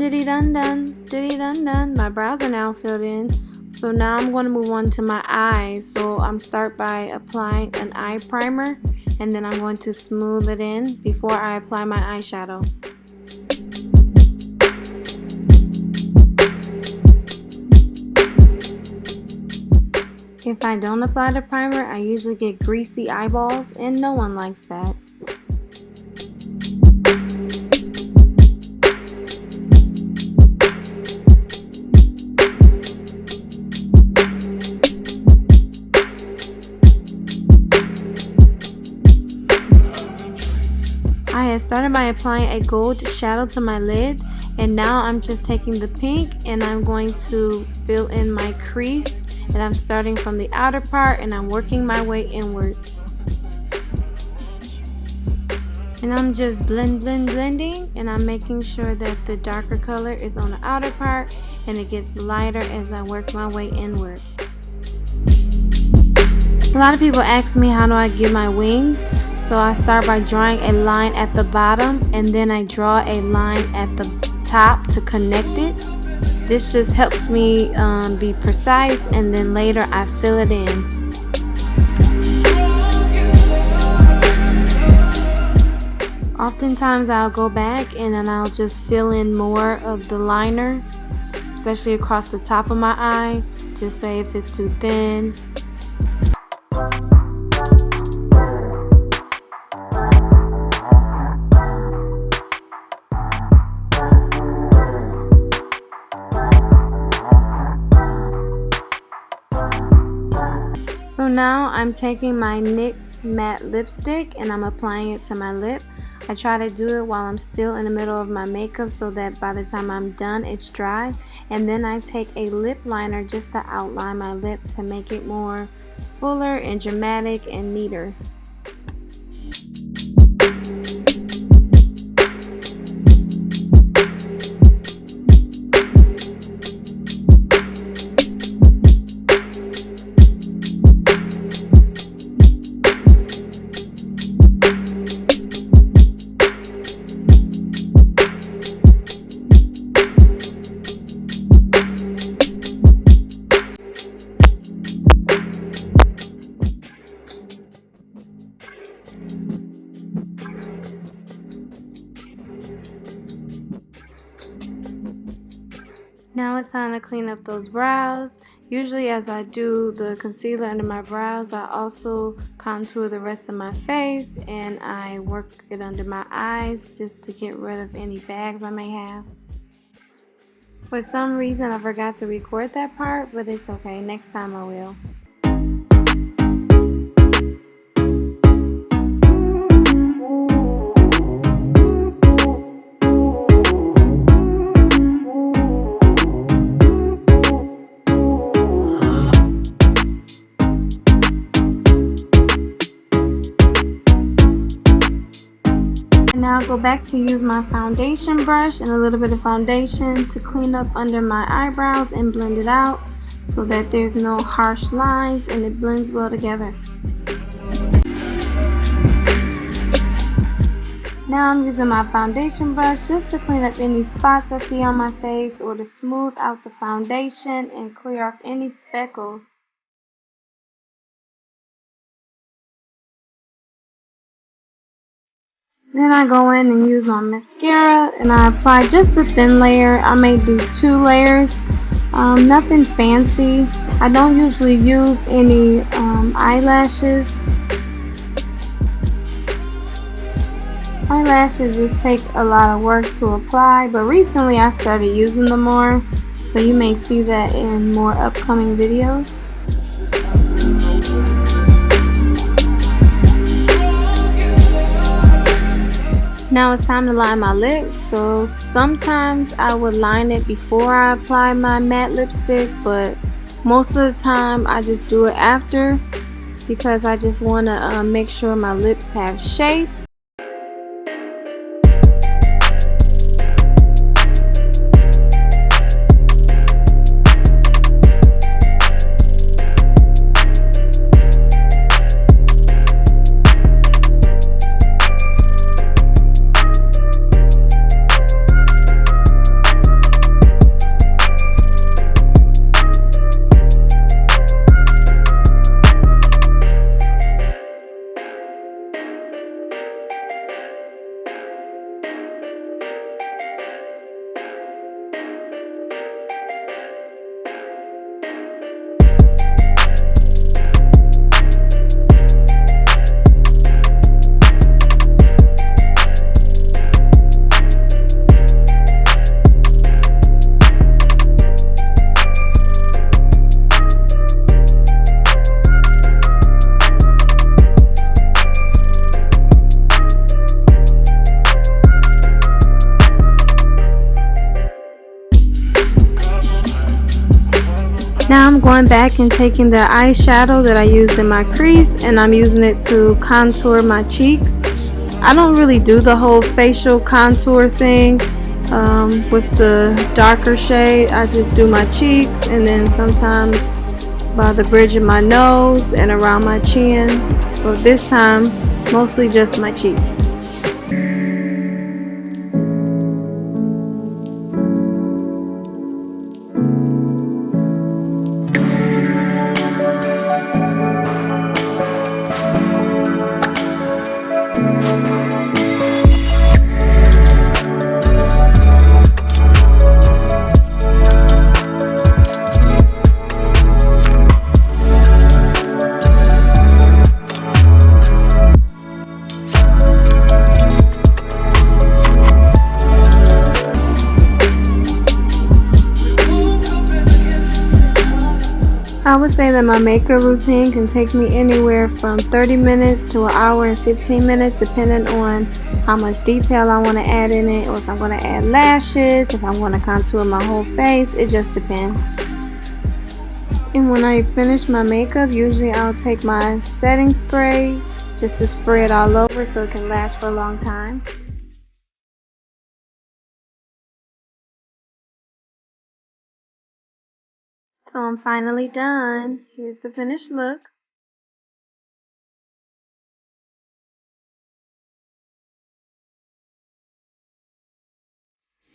diddy dun dun, diddy dun dun. My brows are now filled in. So now I'm going to move on to my eyes. So I'm start by applying an eye primer, and then I'm going to smooth it in before I apply my eyeshadow. If I don't apply the primer, I usually get greasy eyeballs, and no one likes that. I had started by applying a gold shadow to my lid, and now I'm just taking the pink and I'm going to fill in my crease, and I'm starting from the outer part and I'm working my way inwards. And I'm just blending, and I'm making sure that the darker color is on the outer part and it gets lighter as I work my way inward. A lot of people ask me, how do I get my wings? So I start by drawing a line at the bottom, and then I draw a line at the top to connect it. This just helps me be precise, and then later I fill it in. Oftentimes I'll go back and then I'll just fill in more of the liner, especially across the top of my eye, just say if it's too thin. So now I'm taking my NYX matte lipstick and I'm applying it to my lip. I try to do it while I'm still in the middle of my makeup so that by the time I'm done it's dry. And then I take a lip liner just to outline my lip to make it more fuller and dramatic and neater. Now it's time to clean up those brows. Usually as I do the concealer under my brows, I also contour the rest of my face and I work it under my eyes just to get rid of any bags I may have. For some reason I forgot to record that part, but it's okay. Next time I will. Now I'll go back to use my foundation brush and a little bit of foundation to clean up under my eyebrows and blend it out so that there's no harsh lines and it blends well together. Now I'm using my foundation brush just to clean up any spots I see on my face or to smooth out the foundation and clear off any speckles. Then I go in and use my mascara and I apply just a thin layer. I may do 2 layers, nothing fancy. I don't usually use any eyelashes. Eyelashes just take a lot of work to apply, but recently I started using them more, so you may see that in more upcoming videos. Now it's time to line my lips. So sometimes I would line it before I apply my matte lipstick, but most of the time I just do it after because I just want to make sure my lips have shape. going back and taking the eyeshadow that I used in my crease, and I'm using it to contour my cheeks. I don't really do the whole facial contour thing with the darker shade. I just do my cheeks and then sometimes by the bridge of my nose and around my chin. But this time, mostly just my cheeks. I would say that my makeup routine can take me anywhere from 30 minutes to an hour and 15 minutes depending on how much detail I want to add in it, or if I'm going to add lashes, if I want to contour my whole face. It just depends. And when I finish my makeup, usually I'll take my setting spray just to spray it all over so it can last for a long time. So I'm finally done. Here's the finished look.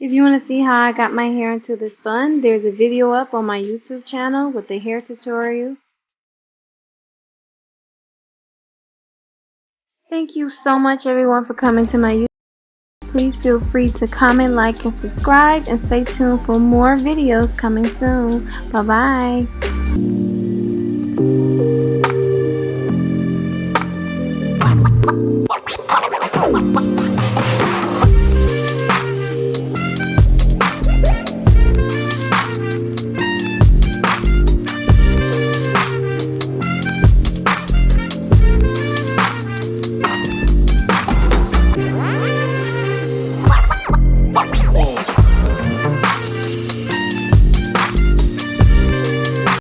If you want to see how I got my hair into this bun, there's a video up on my YouTube channel with the hair tutorial. Thank you so much everyone for coming to my YouTube. Please feel free to comment, like, and subscribe, and stay tuned for more videos coming soon. Bye bye.